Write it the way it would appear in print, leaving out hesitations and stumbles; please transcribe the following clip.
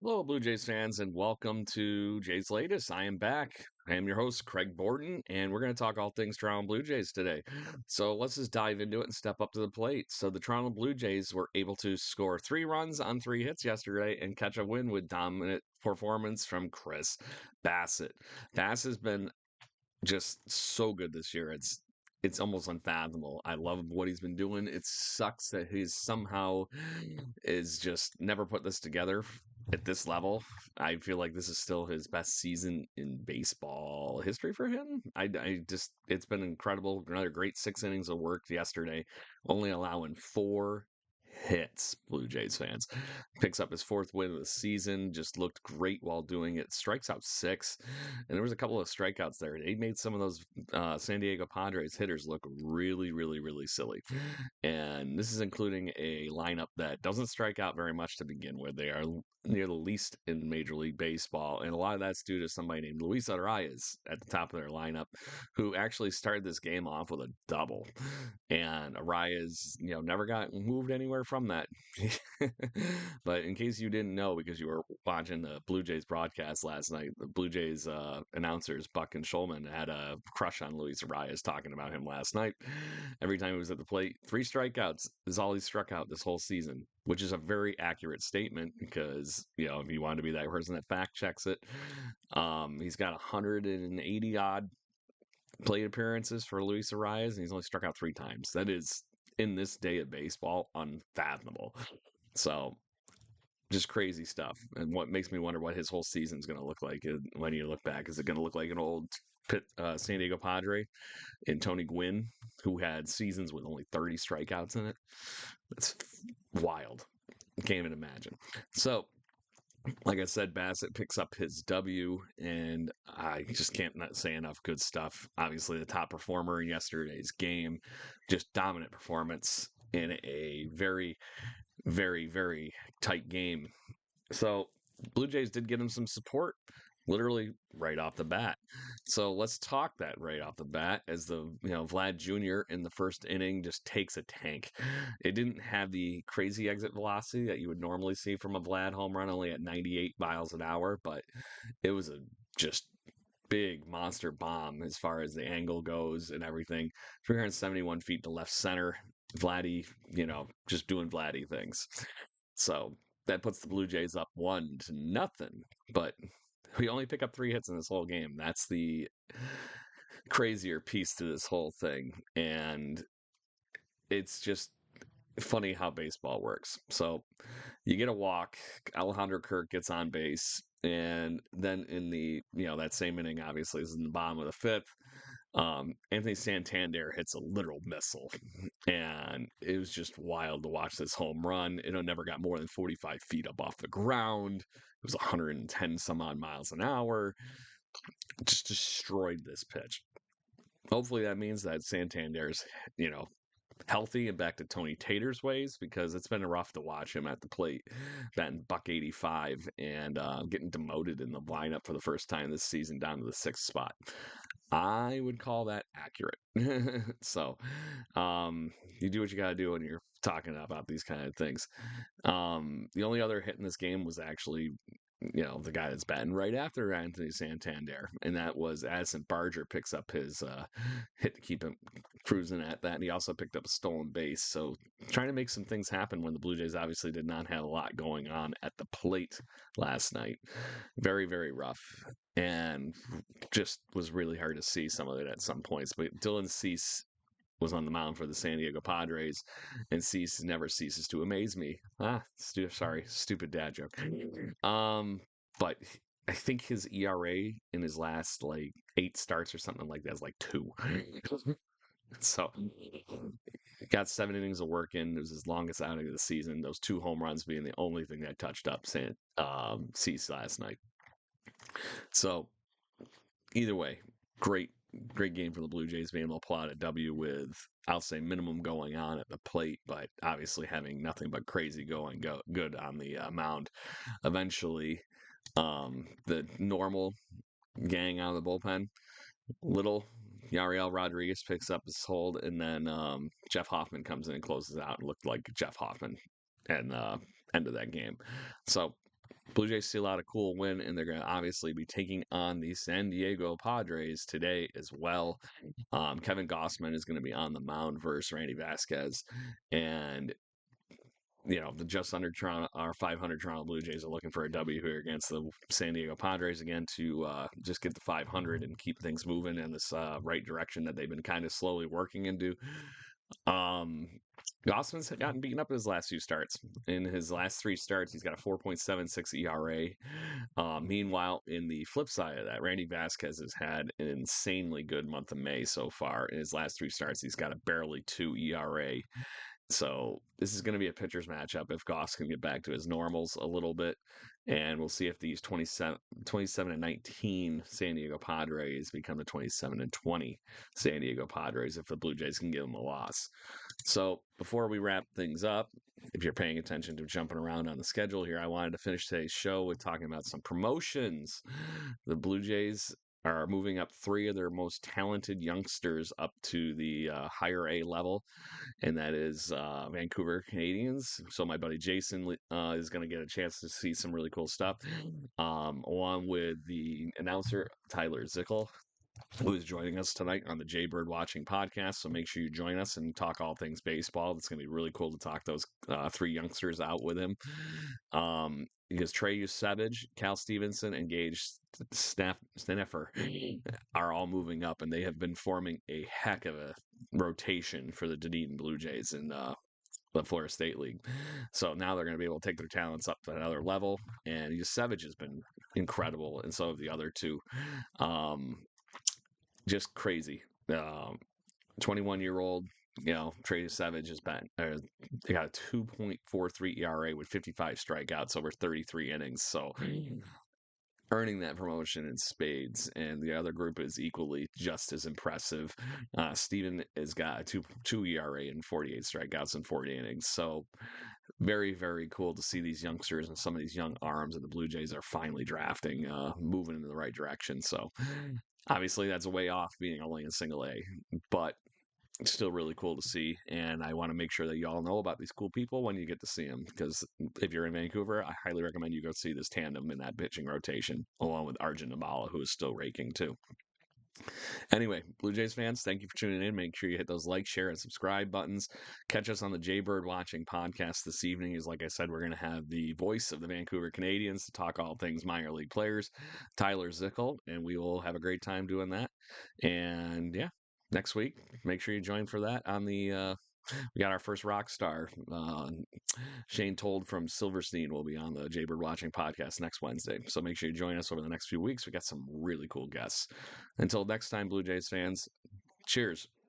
Hello, Blue Jays fans, and welcome to Jays Latest. I am back. I am your host, Craig Borton, and we're going to talk all things Toronto Blue Jays today. So let's just dive into it and step up to the plate. So the Toronto Blue Jays were able to score 3 runs on 3 hits yesterday and catch a win with dominant performance from Chris Bassett. Bass has been just so good this year. It's almost unfathomable. I love what he's been doing. It sucks that he's somehow is just never put this together at this level. I feel like this is still his best season in baseball history for him. I just it's been incredible. Another great 6 innings of work yesterday, only allowing 4 hits. Blue Jays fans picks up his fourth win of the season. Just looked great while doing it. Strikes out 6, and there was a couple of strikeouts there. They made some of those San Diego Padres hitters look really, really, really silly. And this is including a lineup that doesn't strike out very much to begin with. They are near the least in Major League Baseball, and a lot of that's due to somebody named Luis Arias at the top of their lineup, who actually started this game off with a double. And Arias, never got moved anywhere from that. But in case you didn't know, because you were watching the Blue Jays broadcast last night, the Blue Jays announcers Buck and Schulman had a crush on Luis Arias, talking about him last night. Every time he was at the plate, 3 strikeouts is all he struck out this whole season, which is a very accurate statement because, if you want to be that person that fact checks it, he's got 180 odd plate appearances for Luis Arias, and he's only struck out 3 times. That is, in this day of baseball, unfathomable. So just crazy stuff. And what makes me wonder what his whole season's going to look like when you look back. Is it going to look like an old San Diego Padre and Tony Gwynn, who had seasons with only 30 strikeouts in it? That's wild. Can't even imagine. So, like I said, Bassett picks up his W, and I just can't not say enough good stuff. Obviously, the top performer in yesterday's game, just dominant performance in a very, very, very tight game. So, Blue Jays did get him some support literally right off the bat. So let's talk that right off the bat as Vlad Jr. in the first inning just takes a tank. It didn't have the crazy exit velocity that you would normally see from a Vlad home run, only at 98 miles an hour, but it was a just big monster bomb as far as the angle goes and everything. 371 feet to left center. Vladdy, just doing Vladdy things. So that puts the Blue Jays up 1-0. But we only pick up 3 hits in this whole game. That's the crazier piece to this whole thing. And it's just funny how baseball works. So you get a walk, Alejandro Kirk gets on base, and then in the that same inning, obviously, is in the bottom of the fifth. Anthony Santander hits a literal missile, and it was just wild to watch this home run. It never got more than 45 feet up off the ground. It was 110 some odd miles an hour. Just destroyed this pitch. Hopefully that means that Santander's, healthy and back to Tony Tater's ways, because it's been rough to watch him at the plate, batting buck 85 and getting demoted in the lineup for the first time this season down to the 6th spot. I would call that accurate. So, you do what you got to do when you're talking about these kind of things. The only other hit in this game was actually, the guy that's batting right after Anthony Santander, and that was Addison Barger picks up his hit to keep him cruising at that, and he also picked up a stolen base. So trying to make some things happen when the Blue Jays obviously did not have a lot going on at the plate last night. Very, very rough, and just was really hard to see some of it at some points. But Dylan Cease was on the mound for the San Diego Padres, and Cease never ceases to amaze me. Sorry, stupid dad joke. But I think his ERA in his last like 8 starts or something like that is like 2. So got 7 innings of work in. It was his longest outing of the season. Those 2 home runs being the only thing that touched up Cease last night. So either way, great game for the Blue Jays being able to pull out a W with, I'll say, minimum going on at the plate, but obviously having nothing but crazy good on the mound. Eventually, the normal gang out of the bullpen, little Yariel Rodriguez picks up his hold, and then Jeff Hoffman comes in and closes out and looked like Jeff Hoffman and end of that game. So Blue Jays steal out a cool win, and they're going to obviously be taking on the San Diego Padres today as well. Kevin Gossman is going to be on the mound versus Randy Vasquez, and the just under Toronto, our 500 Toronto Blue Jays are looking for a W here against the San Diego Padres again to just get the 500 and keep things moving in this right direction that they've been kind of slowly working into. Um, Gossman's gotten beaten up in his last few starts. In his last 3 starts, he's got a 4.76 ERA. Meanwhile, in the flip side of that, Randy Vasquez has had an insanely good month of May so far. In his last 3 starts, he's got a barely 2 ERA. So this is going to be a pitcher's matchup if Goss can get back to his normals a little bit. And we'll see if these 27-19 San Diego Padres become the 27-20 San Diego Padres if the Blue Jays can give them a loss. So before we wrap things up, if you're paying attention to jumping around on the schedule here, I wanted to finish today's show with talking about some promotions. The Blue Jays are moving up 3 of their most talented youngsters up to the higher A level, and that is Vancouver Canadians. So my buddy Jason is going to get a chance to see some really cool stuff, along with the announcer Tyler Zickel, who is joining us tonight on the Jaybird Watching podcast. So make sure you join us and talk all things baseball. It's going to be really cool to talk those 3 youngsters out with him. Because Trey Savage, Cal Stevenson, and Gage Steneffer are all moving up, and they have been forming a heck of a rotation for the Dunedin Blue Jays in the Florida State League. So now they're going to be able to take their talents up to another level, and Savage has been incredible, and so have the other 2. Just crazy. 21-year-old, Trey Savage has been they got a 2.43 ERA with 55 strikeouts over 33 innings. So earning that promotion in spades, and the other group is equally just as impressive. Steven has got a 2 ERA and 48 strikeouts in 40 innings. So very, very cool to see these youngsters and some of these young arms that the Blue Jays are finally drafting, moving in the right direction. So obviously that's a way off being only in single A, but it's still really cool to see. And I want to make sure that you all know about these cool people when you get to see them, because if you're in Vancouver, I highly recommend you go see this tandem in that pitching rotation, along with Arjun Nabala, who is still raking too. Anyway, Blue Jays fans, thank you for tuning in. Make sure you hit those like, share, and subscribe buttons. Catch us on the Jaybird Watching podcast this evening. Is like I said, we're going to have the voice of the Vancouver Canadians to talk all things minor league players, Tyler Zickel, and we will have a great time doing that. And yeah, next week, make sure you join for that on the. We got our first rock star. Shane Told from Silverstein will be on the Jaybird Watching podcast next Wednesday. So make sure you join us over the next few weeks. We got some really cool guests. Until next time, Blue Jays fans, cheers.